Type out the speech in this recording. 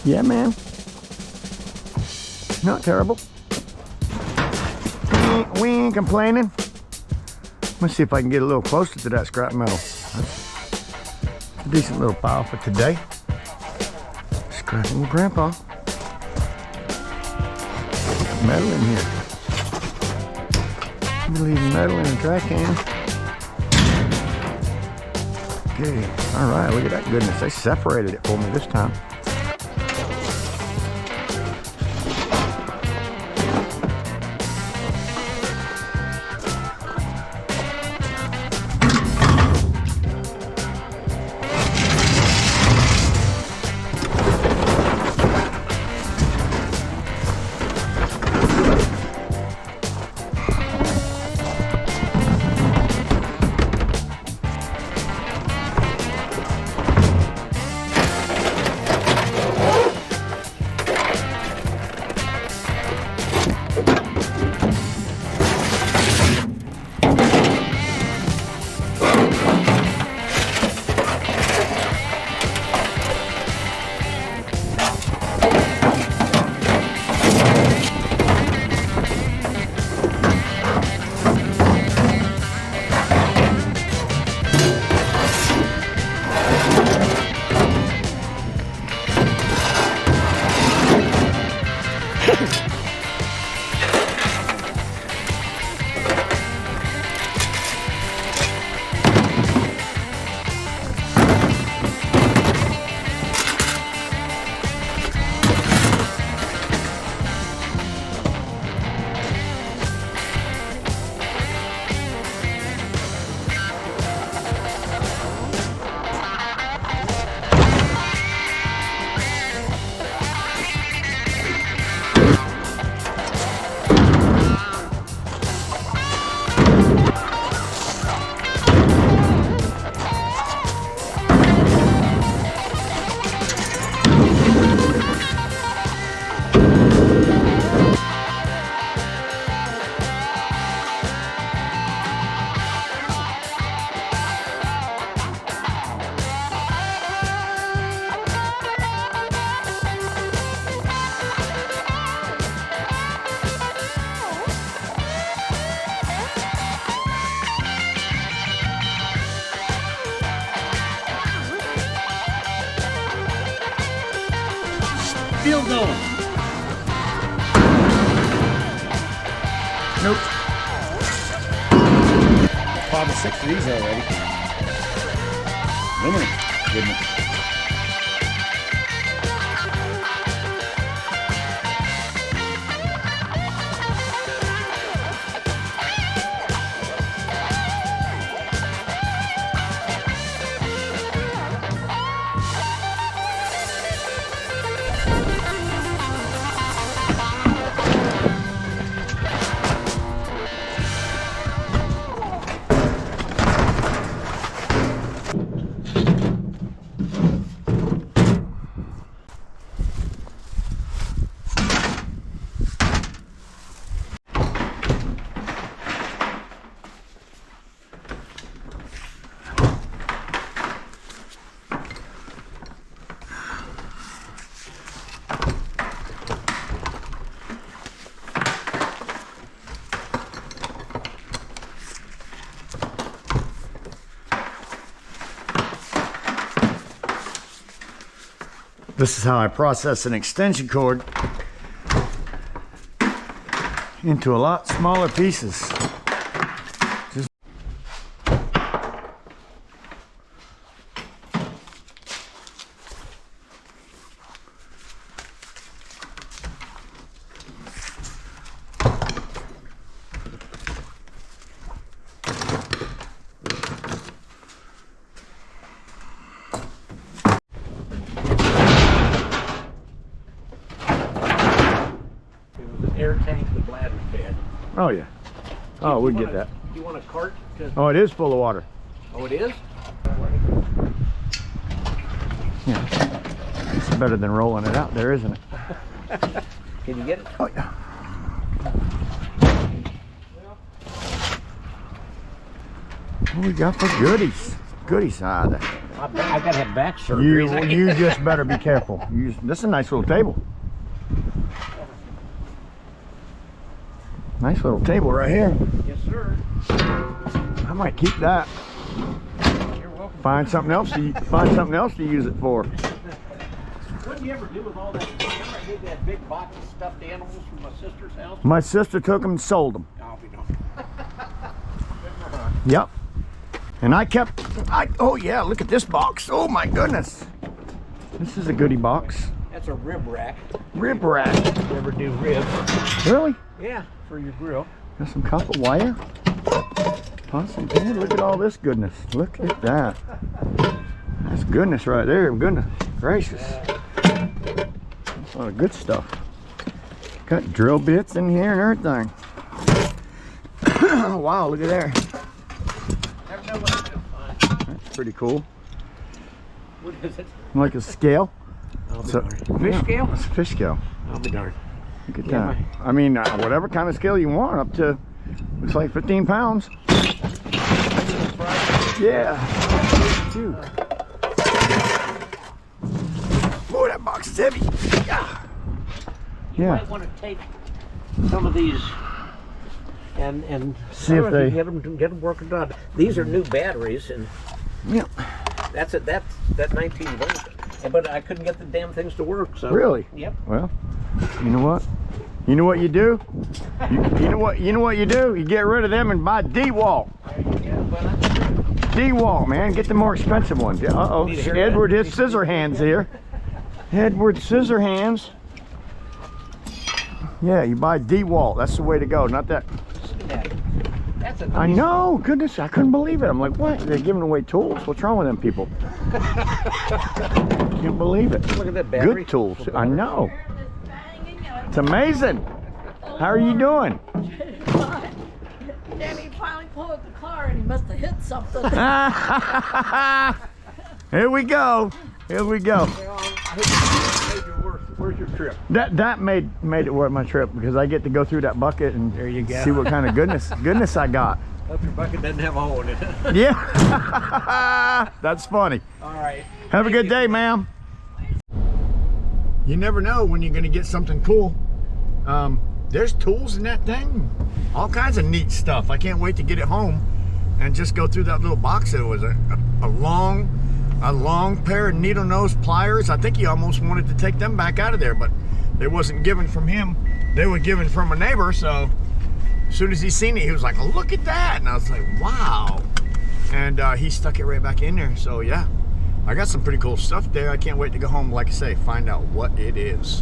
Yeah, man. Not terrible. We ain't complaining. Let's see if I can get a little closer to that scrap metal. That's a decent little pile for today. Scrapping with Grandpa. Metal in here. I'm leaving metal in the trash can. Okay, all right, look at that goodness. They separated it for me this time. Still going. Nope. 5 or 6 of these already. Goodness. This is how I process an extension cord into a lot smaller pieces. Air tank, the bladder bed. Oh yeah. Oh, we get that. You want a cart? Oh, it is full of water. Oh, it is? Yeah. It's better than rolling it out there, isn't it? Can you get it? Oh yeah. What we got for goodies? Goodies. Ah, I gotta have back surgery. You just better be careful. This is a nice little table. Nice little table right here. Yes, sir. I might keep that. You're welcome. Find something else to use it for. What did you ever do with all that? Remember I gave that big box of stuffed animals from my sister's house? My sister took them and sold them. I'll be darned. Yep. And oh yeah, look at this box. Oh my goodness. This is a goodie box. That's a rib rack. Rib rack. You ever do ribs? Really? Yeah, for your grill. Got some copper wire. Awesome. Hey, look at all this goodness. Look at that. That's goodness right there. Goodness gracious. That's a lot of good stuff. Got drill bits in here and everything. Wow, look at there. Never know what I'm gonna find. That's pretty cool. What is it? Like a scale. I'll be So- darned. Fish yeah, scale? It's a fish scale. I'll be darned. Look at Yeah, that. I mean, whatever kind of scale you want, up to, looks like 15 pounds. Yeah. Dude. Boy, that box is heavy. Yeah. You Yeah. might want to take some of these and See if they- get them working on. These are new batteries, and Yeah. that's 19 volts. But I couldn't get the damn things to work. So Really? Yep. Well, you know what? You know what you do? You know what you do? You get rid of them and buy D-Wall. Yeah, but D-Wall, man. Get the more expensive ones. Uh-oh. Need a haircut. Edward, his scissor hands here. Edward scissor hands. Yeah, you buy D-Wall. That's the way to go. Not that. that's a I nice- know. Goodness, I couldn't believe it. I'm like, what? They're giving away tools? What's wrong with them people? Can't believe it. Look at that battery. Good tools. I know. It's amazing. How are you doing? Then he finally pulled the car and he must have hit something. Here we go. Here we go. Where's your trip? That made it worth my trip because I get to go through that bucket and There you go. see what kind of goodness I got. Hope your bucket doesn't have a hole in it. Yeah. That's funny. All right. Have a good day, ma'am. You never know when you're going to get something cool. There's tools in that thing. All kinds of neat stuff. I can't wait to get it home and just go through that little box. It was a long pair of needle nose pliers. I think he almost wanted to take them back out of there, but they wasn't given from him. They were given from a neighbor. So as soon as he seen it, he was like, oh, look at that. And I was like, wow. And he stuck it right back in there. So yeah, I got some pretty cool stuff there. I can't wait to go home, like I say, find out what it is.